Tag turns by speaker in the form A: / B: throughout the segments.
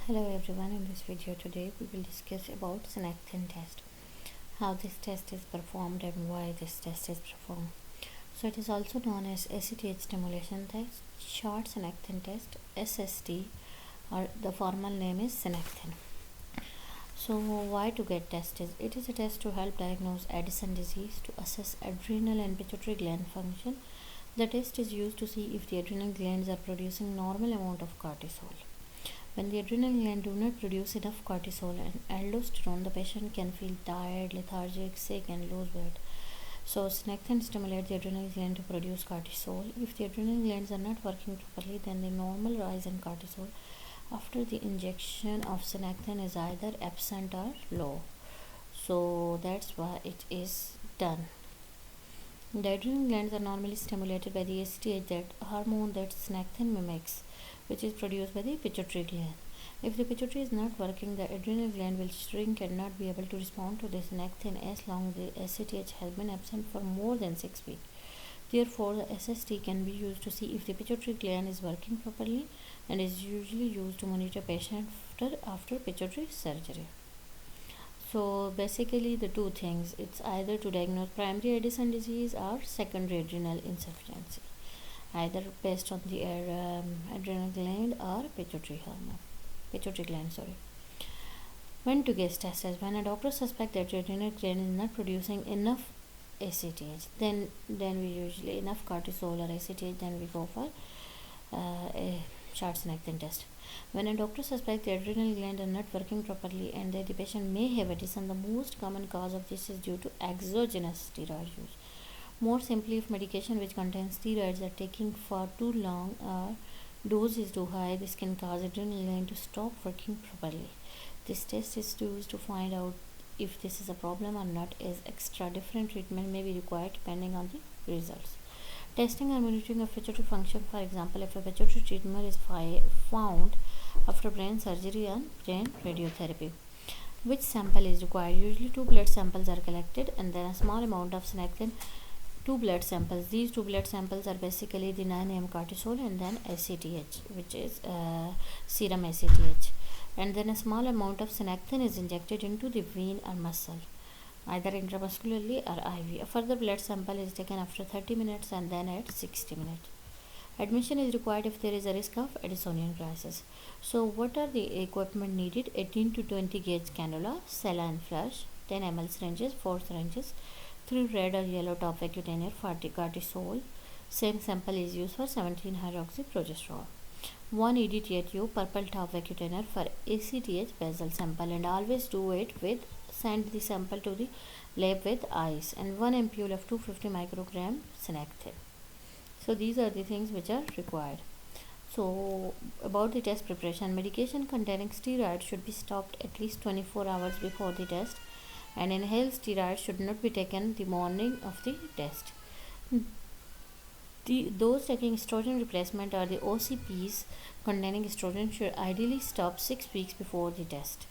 A: Hello everyone, in this video today we will discuss about Synacthen test, how this test is performed and why this test is performed. So it is also known as ACTH stimulation test, short Synacthen test, SST, or the formal name is Synacthen. So why to get tested? It is a test to help diagnose Addison disease, to assess adrenal and pituitary gland function. The test is used to see if the adrenal glands are producing normal amount of cortisol. When the adrenal gland do not produce enough cortisol and aldosterone, the patient can feel tired, lethargic, sick and lose weight. So Synacthen stimulates the adrenal gland to produce cortisol. If the adrenal glands are not working properly, then the normal rise in cortisol after the injection of Synacthen is either absent or low. So that's why it is done. The adrenal glands are normally stimulated by the ACTH, that hormone that Synacthen mimics, which is produced by the pituitary gland. If the pituitary is not working, the adrenal gland will shrink and not be able to respond to the Synacthen as long as the ACTH has been absent for more than 6 weeks. Therefore, the SST can be used to see if the pituitary gland is working properly and is usually used to monitor patient after pituitary surgery. So basically the two things, it's either to diagnose primary Addison disease or secondary adrenal insufficiency, either based on the adrenal gland or pituitary gland. When to get tested? When a doctor suspects that the adrenal gland is not producing enough ACTH, then we usually enough cortisol or ACTH, then we go for a short Synacthen test. When a doctor suspects the adrenal gland are not working properly and that the patient may have Addison, the most common cause of this is due to exogenous steroid use. More simply, if medication which contains steroids are taking for too long or dose is too high, this can cause adrenal gland to stop working properly. This test is used to find out if this is a problem or not, as extra different treatment may be required depending on the results. Testing or monitoring of pituitary function. For example, if a pituitary tumor is found after brain surgery and brain radiotherapy, which sample is required? Usually 2 blood samples are collected and then a small amount of Synacthen. 2 blood samples. These 2 blood samples are basically the 9 m cortisol and then ACTH, which is serum ACTH, and then a small amount of Synacthen is injected into the vein or muscle, either intramuscularly or IV. A further blood sample is taken after 30 minutes and then at 60 minutes. Admission is required if there is a risk of Addisonian crisis. So what are the equipment needed? 18 to 20 gauge cannula, saline flush, 10 ml syringes, 4 syringes, 3 red or yellow top vacutainer for cortisol. Same sample is used for 17-hydroxyprogesterone. 1 EDTA tube, purple top vacutainer for ACTH basal sample, and always do it with send the sample to the lab with ice, and 1 ampule of 250 microgram Synacthen. So these are the things which are required. So about the test preparation, medication containing steroids should be stopped at least 24 hours before the test, and inhaled steroids should not be taken the morning of the test. Those taking estrogen replacement or the OCPs containing estrogen should ideally stop 6 weeks before the test.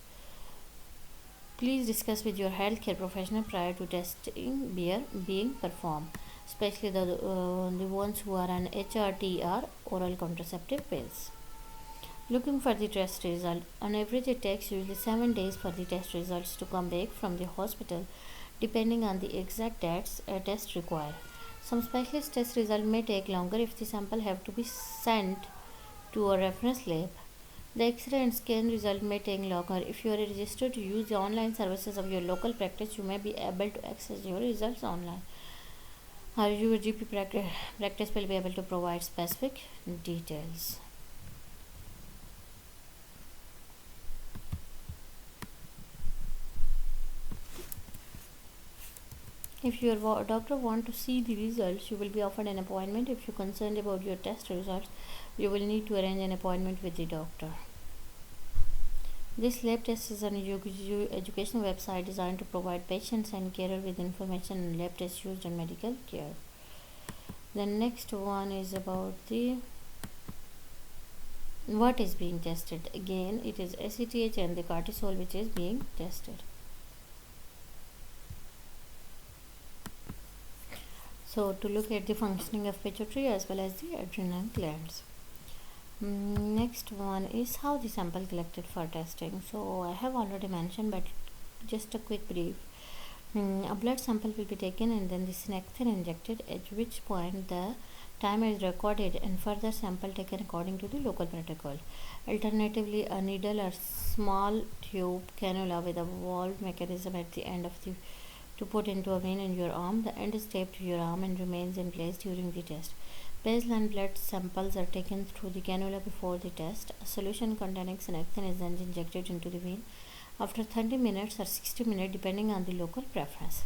A: Please discuss with your healthcare professional prior to testing being performed, especially the ones who are on HRT or oral contraceptive pills. Looking for the test result. On average, it takes usually 7 days for the test results to come back from the hospital, depending on the exact dates a test required. Some specialist test result may take longer if the sample have to be sent to a reference lab. The X-ray and scan result may take longer. If you are registered to use the online services of your local practice, you may be able to access your results online, or your GP practice will be able to provide specific details. If your doctor wants to see the results, you will be offered an appointment. If you're concerned about your test results, you will need to arrange an appointment with the doctor. This lab test is an educational website designed to provide patients and carers with information on lab tests used in medical care. The next one is about the what is being tested. Again, it is ACTH and the cortisol which is being tested. So to look at the functioning of pituitary as well as the adrenal glands. Next one is how the sample collected for testing. So I have already mentioned, but just a quick brief. A blood sample will be taken and then the synacthen injected, at which point the time is recorded and further sample taken according to the local protocol. Alternatively, a needle or small tube cannula with a valve mechanism at the end of the to put into a vein in your arm. The end is taped to your arm and remains in place during the test. Baseline blood samples are taken through the cannula before the test. A solution containing synacthen is then injected into the vein after 30 minutes or 60 minutes depending on the local preference.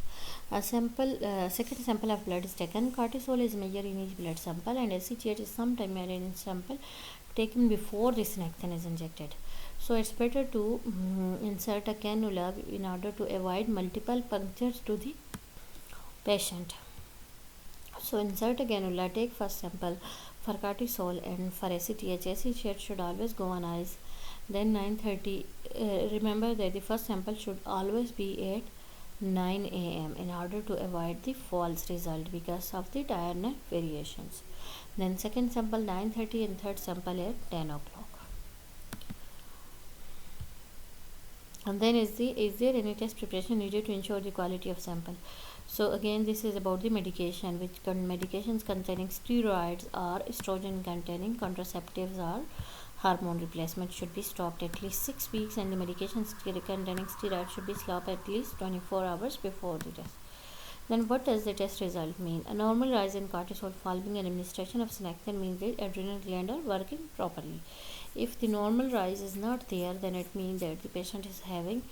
A: Second sample of blood is taken. Cortisol is measured in each blood sample and ACTH is sometimes measured in sample taken before the synacthen is injected. So it's better to insert a cannula in order to avoid multiple punctures to the patient. So insert a cannula, take first sample for cortisol and for ACTH. ACTH should always go on ice. Then 9:30. Remember that the first sample should always be at 9 a.m. in order to avoid the false result because of the diurnal variations. Then second sample 9:30 and third sample at 10 o'clock. And then is there any test preparation needed to ensure the quality of sample? So again, this is about the medication, which medications containing steroids or estrogen containing contraceptives or hormone replacement should be stopped at least 6 weeks, and the medications containing steroids should be stopped at least 24 hours before the test. Then what does the test result mean? A normal rise in cortisol following an administration of synacthen means the adrenal gland are working properly. If the normal rise is not there, then it means that the patient is having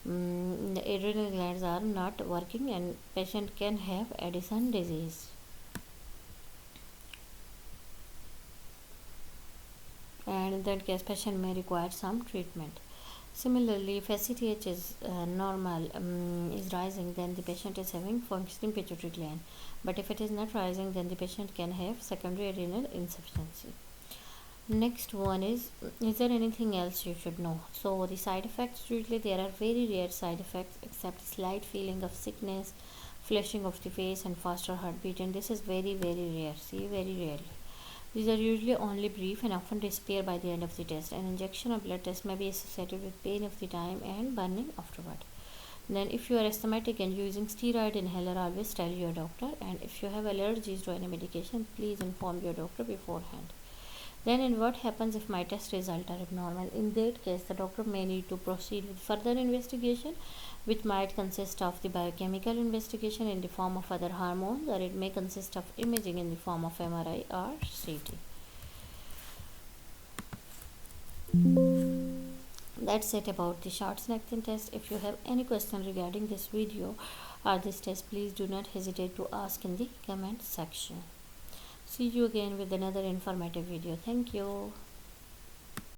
A: the adrenal glands are not working and patient can have Addison disease. And in that case, patient may require some treatment. Similarly, if ACTH is normal, is rising, then the patient is having functioning pituitary gland. But if it is not rising, then the patient can have secondary adrenal insufficiency. Next one is there anything else you should know? So the side effects, usually there are very rare side effects except slight feeling of sickness, flushing of the face and faster heartbeat, and this is very rare. See, very rarely. These are usually only brief and often disappear by the end of the test. An injection or blood test may be associated with pain of the time and burning afterward. Then if you are asthmatic and using steroid inhaler, always tell your doctor, and if you have allergies to any medication, please inform your doctor beforehand. Then, and what happens if my test results are abnormal? In that case, the doctor may need to proceed with further investigation, which might consist of the biochemical investigation in the form of other hormones, or it may consist of imaging in the form of MRI or CT. That's it about the short Synacthen test. If you have any question regarding this video or this test, please do not hesitate to ask in the comment section. See you again with another informative video. Thank you.